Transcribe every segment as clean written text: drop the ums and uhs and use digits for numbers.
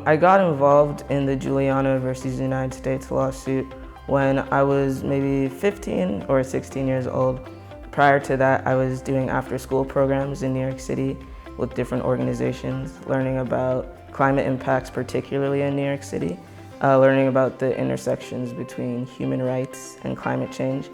I got involved in the Juliana versus United States lawsuit when I was maybe 15 or 16 years old. Prior to that, I was doing after-school programs in New York City with different organizations, learning about climate impacts, particularly in New York City, learning about the intersections between human rights and climate change,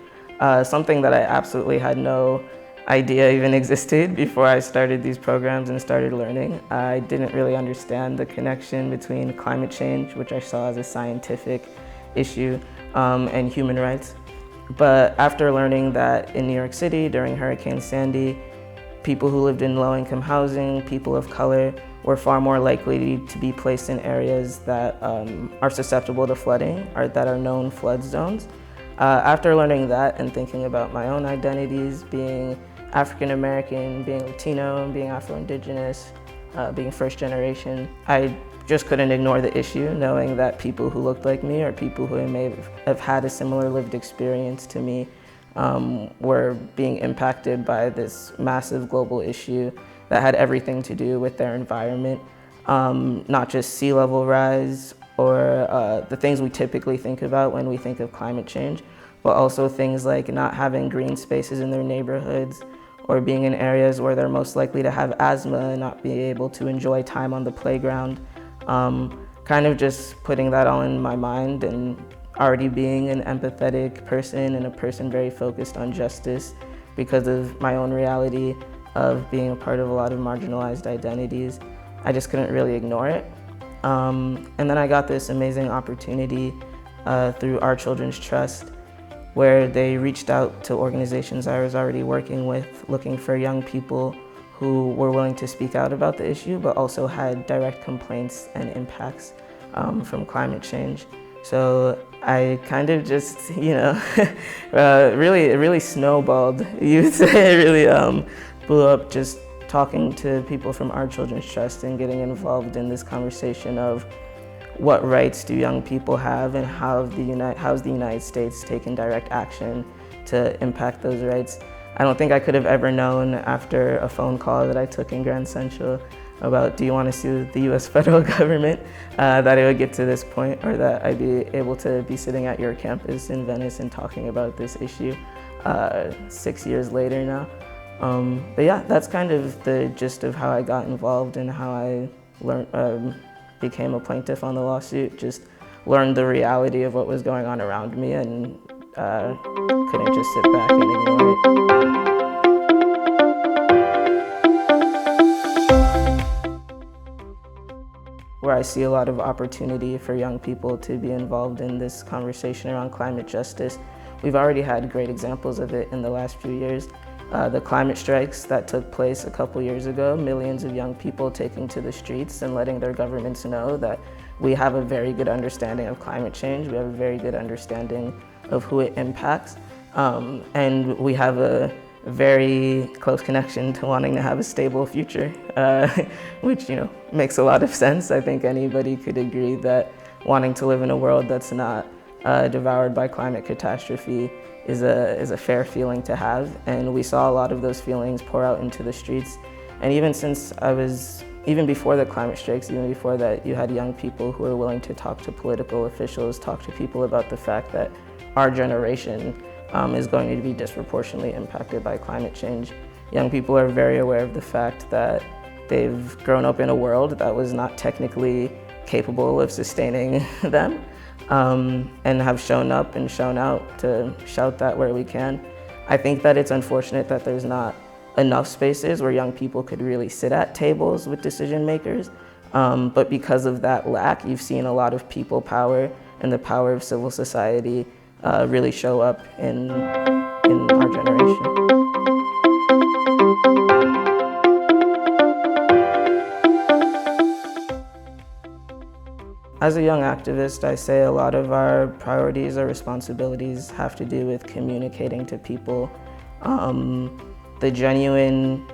something that I absolutely had no idea even existed before I started these programs and started learning. I didn't really understand the connection between climate change, which I saw as a scientific issue, and human rights. But after learning that in New York City during Hurricane Sandy, people who lived in low-income housing, people of color, were far more likely to be placed in areas that are susceptible to flooding or that are known flood zones. After learning that and thinking about my own identities, being African American, being Latino, being Afro-Indigenous, being first generation, I just couldn't ignore the issue, knowing that people who looked like me or people who may have had a similar lived experience to me were being impacted by this massive global issue that had everything to do with their environment, not just sea level rise or the things we typically think about when we think of climate change, but also things like not having green spaces in their neighborhoods or being in areas where they're most likely to have asthma and not be able to enjoy time on the playground. Kind of just putting that all in my mind and already being an empathetic person and a person very focused on justice because of my own reality of being a part of a lot of marginalized identities. I just couldn't really ignore it. And then I got this amazing opportunity through Our Children's Trust, where they reached out to organizations I was already working with, looking for young people who were willing to speak out about the issue, but also had direct complaints and impacts from climate change. So I kind of just, really snowballed. You would say it really blew up just talking to people from Our Children's Trust and getting involved in this conversation of what rights do young people have and how's the United States taken direct action to impact those rights. I don't think I could have ever known after a phone call that I took in Grand Central about do you want to sue the US federal government that it would get to this point, or that I'd be able to be sitting at your campus in Venice and talking about this issue 6 years later now. But yeah, that's kind of the gist of how I got involved and how I became a plaintiff on the lawsuit. Just learned the reality of what was going on around me and couldn't just sit back and ignore it. Where I see a lot of opportunity for young people to be involved in this conversation around climate justice. We've already had great examples of it in the last few years. The climate strikes that took place a couple years ago, millions of young people taking to the streets and letting their governments know that we have a very good understanding of climate change, we have a very good understanding of who it impacts, and we have a very close connection to wanting to have a stable future, which makes a lot of sense. I think anybody could agree that wanting to live in a world that's not devoured by climate catastrophe is a fair feeling to have, and we saw a lot of those feelings pour out into the streets. And even before the climate strikes, even before that, you had young people who were willing to talk to political officials, talk to people about the fact that our generation is going to be disproportionately impacted by climate change. Young people are very aware of the fact that they've grown up in a world that was not technically capable of sustaining them, and have shown up and shown out to shout that where we can. I think that it's unfortunate that there's not enough spaces where young people could really sit at tables with decision makers, but because of that lack, you've seen a lot of people power and the power of civil society really show up in our generation. As a young activist, I say a lot of our priorities or responsibilities have to do with communicating to people the genuine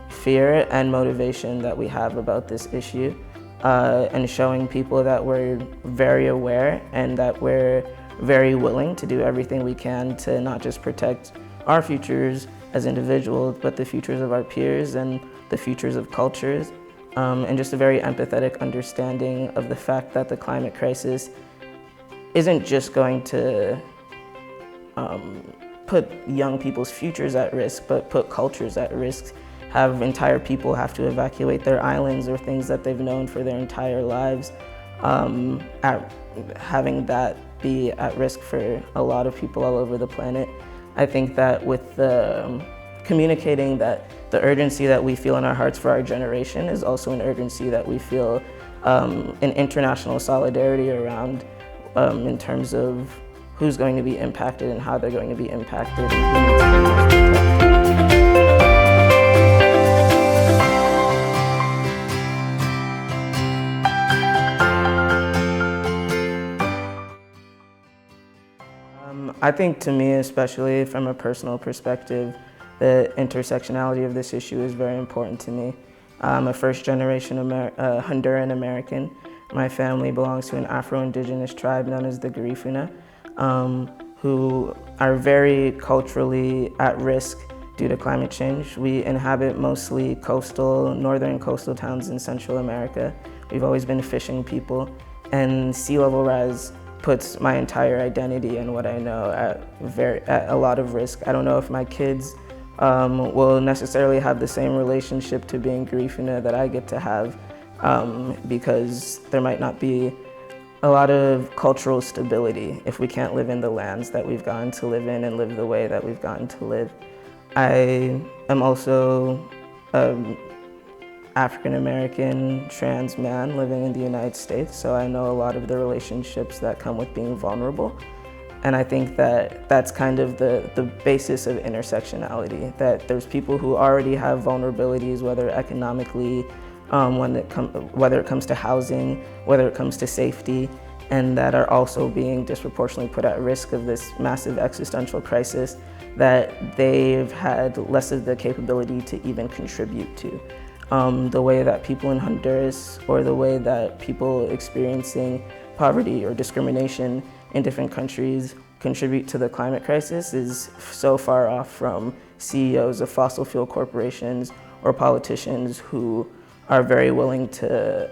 fear and motivation that we have about this issue, and showing people that we're very aware and that we're very willing to do everything we can to not just protect our futures as individuals, but the futures of our peers and the futures of cultures. and just a very empathetic understanding of the fact that the climate crisis isn't just going to put young people's futures at risk, but put cultures at risk, have entire people have to evacuate their islands or things that they've known for their entire lives, having that be at risk for a lot of people all over the planet. I think that with the communicating that the urgency that we feel in our hearts for our generation is also an urgency that we feel in international solidarity around in terms of who's going to be impacted and how they're going to be impacted. And who needs to be most protected. I think to me, especially from a personal perspective, the intersectionality of this issue is very important to me. I'm a first-generation Honduran American. My family belongs to an Afro-Indigenous tribe known as the Garifuna, who are very culturally at risk due to climate change. We inhabit mostly northern coastal towns in Central America. We've always been fishing people, and sea level rise puts my entire identity and what I know at a lot of risk. I don't know if my kids will necessarily have the same relationship to being Garifuna that I get to have, because there might not be a lot of cultural stability if we can't live in the lands that we've gotten to live in and live the way that we've gotten to live. I am also African-American trans man living in the United States, so I know a lot of the relationships that come with being vulnerable. And I think that that's kind of the basis of intersectionality, that there's people who already have vulnerabilities, whether economically, whether it comes to housing, whether it comes to safety, and that are also being disproportionately put at risk of this massive existential crisis that they've had less of the capability to even contribute to. The way that people in Honduras, or the way that people experiencing poverty or discrimination in different countries contribute to the climate crisis is so far off from CEOs of fossil fuel corporations or politicians who are very willing to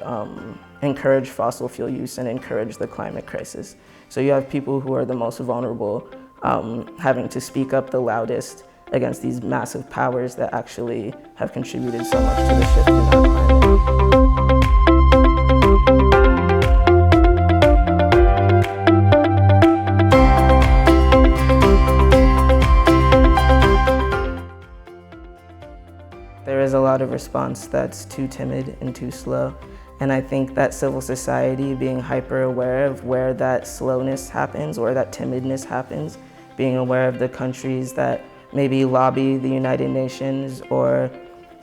encourage fossil fuel use and encourage the climate crisis. So you have people who are the most vulnerable having to speak up the loudest against these massive powers that actually have contributed so much to the shift in our climate. There is a lot of response that's too timid and too slow. And I think that civil society being hyper aware of where that slowness happens or that timidness happens, being aware of the countries that maybe lobby the United Nations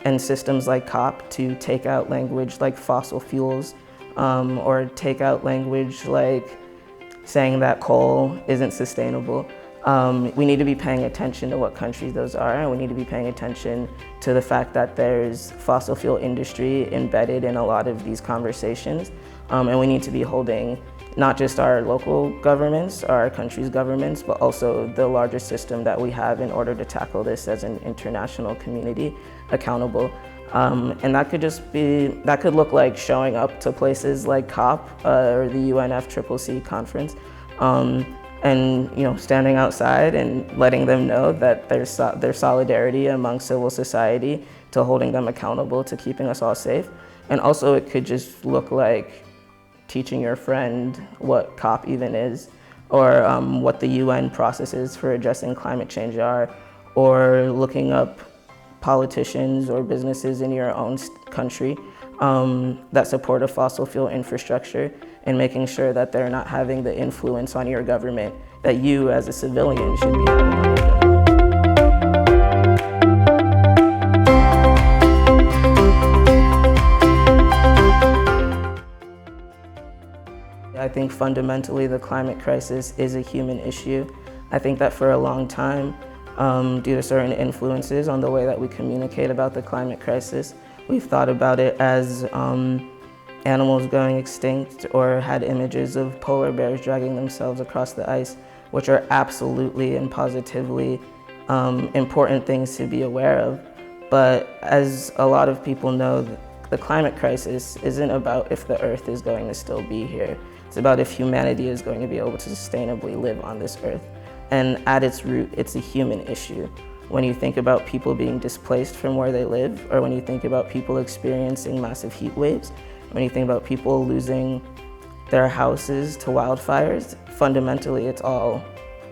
and systems like COP to take out language like fossil fuels, or take out language like saying that coal isn't sustainable. We need to be paying attention to what countries those are, and we need to be paying attention to the fact that there's fossil fuel industry embedded in a lot of these conversations. And we need to be holding not just our local governments, our country's governments, but also the larger system that we have in order to tackle this as an international community accountable. And that could look like showing up to places like COP or the UNFCCC conference, and standing outside and letting them know that there's solidarity among civil society to holding them accountable to keeping us all safe. And also it could just look like teaching your friend what COP even is, or what the UN processes for addressing climate change are, or looking up politicians or businesses in your own country that support a fossil fuel infrastructure, and making sure that they're not having the influence on your government that you as a civilian should be having on your government. I think fundamentally the climate crisis is a human issue. I think that for a long time, due to certain influences on the way that we communicate about the climate crisis, we've thought about it as animals going extinct, or had images of polar bears dragging themselves across the ice, which are absolutely and positively important things to be aware of. But as a lot of people know, the climate crisis isn't about if the Earth is going to still be here. It's about if humanity is going to be able to sustainably live on this Earth. And at its root, it's a human issue. When you think about people being displaced from where they live, or when you think about people experiencing massive heat waves, when you think about people losing their houses to wildfires, fundamentally it's all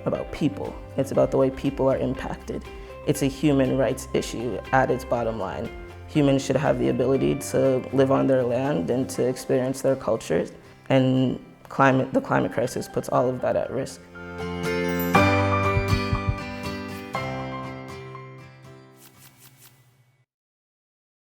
about people. It's about the way people are impacted. It's a human rights issue at its bottom line. Humans should have the ability to live on their land and to experience their cultures, and the climate crisis puts all of that at risk.